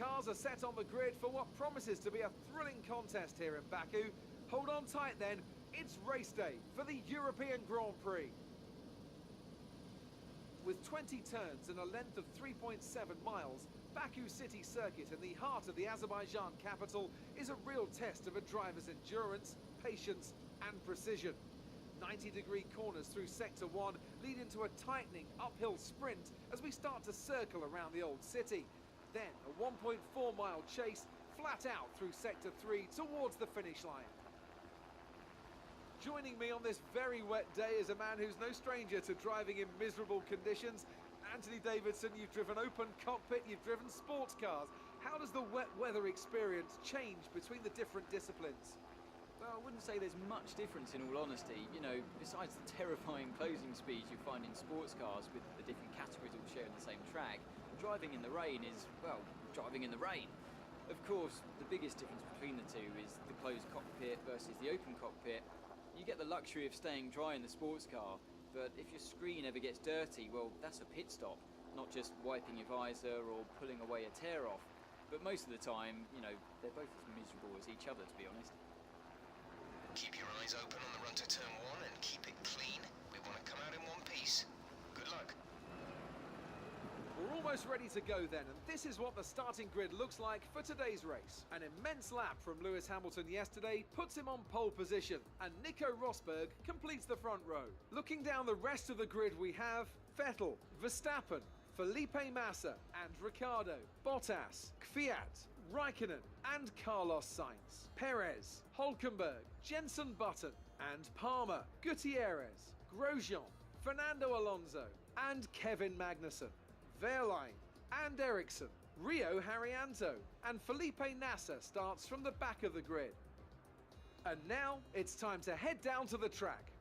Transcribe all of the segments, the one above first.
cars are set on the grid for what promises to be a thrilling contest here in Baku. Hold on tight then, it's race day for the European Grand Prix. With 20 turns and a length of 3.7 miles, Baku City Circuit in the heart of the Azerbaijan capital is a real test of a driver's endurance, patience and precision. 90-degree corners through Sector 1 lead into a tightening uphill sprint as we start to circle around the old city. Then a 1.4-mile chase flat out through Sector 3 towards the finish line. Joining me on this very wet day is a man who's no stranger to driving in miserable conditions. Anthony Davidson, you've driven open cockpit, you've driven sports cars. How does the wet weather experience change between the different disciplines? Well, I wouldn't say there's much difference in all honesty. You know, besides the terrifying closing speeds you find in sports cars with the different categories all sharing the same track, driving in the rain is, well, driving in the rain. Of course, the biggest difference between the two is the closed cockpit versus the open cockpit. You get the luxury of staying dry in the sports car, but if your screen ever gets dirty, well, that's a pit stop, not just wiping your visor or pulling away a tear off. But most of the time, you know, they're both as miserable as each other, to be honest. Keep your eyes open on the run to turn 1 and keep it clean. We want to come out in one piece. Good luck. We're almost ready to go then, and this is what the starting grid looks like for today's race. An immense lap from Lewis Hamilton yesterday puts him on pole position, and Nico Rosberg completes the front row. Looking down the rest of the grid, we have Vettel, Verstappen, Felipe Massa and Ricciardo, Bottas, Kvyat, Raikkonen and Carlos Sainz, Perez, Hülkenberg, Jenson Button and Palmer, Gutierrez, Grosjean, Fernando Alonso and Kevin Magnussen, Wehrlein and Ericsson, Rio Haryanto and Felipe Nasser starts from the back of the grid. And now it's time to head down to the track.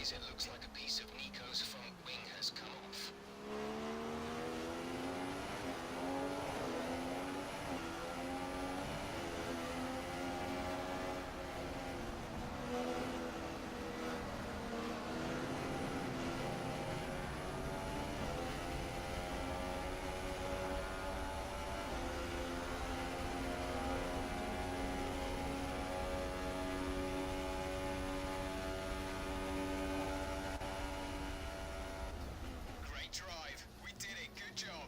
boys, it looks like a piece of Nico's front wing has come off. Great drive. We did it. Good job.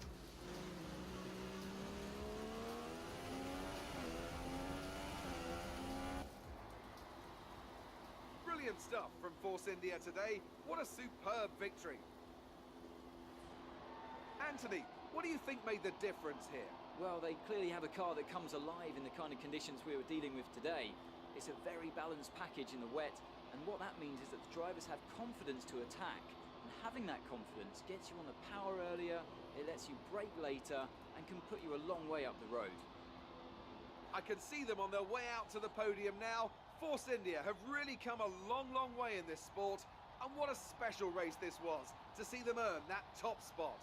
Brilliant stuff from Force India today. What a superb victory. Anthony, what do you think made the difference here? Well, they clearly have a car that comes alive in the kind of conditions we were dealing with today. It's a very balanced package in the wet, and what that means is that the drivers have confidence to attack. And having that confidence gets you on the power earlier, it lets you brake later, and can put you a long way up the road. I can see them on their way out to the podium now. Force India have really come a long, long way in this sport. And what a special race this was to see them earn that top spot.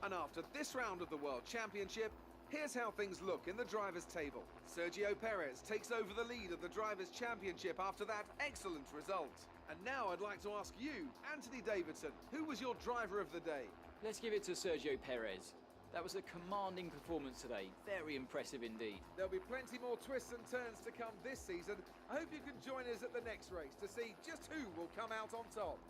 And after this round of the World Championship, here's how things look in the Drivers' Table. Sergio Perez takes over the lead of the Drivers' Championship after that excellent result. And now I'd like to ask you, Anthony Davidson, who was your driver of the day? Let's give it to Sergio Perez. That was a commanding performance today. Very impressive indeed. There'll be plenty more twists and turns to come this season. I hope you can join us at the next race to see just who will come out on top.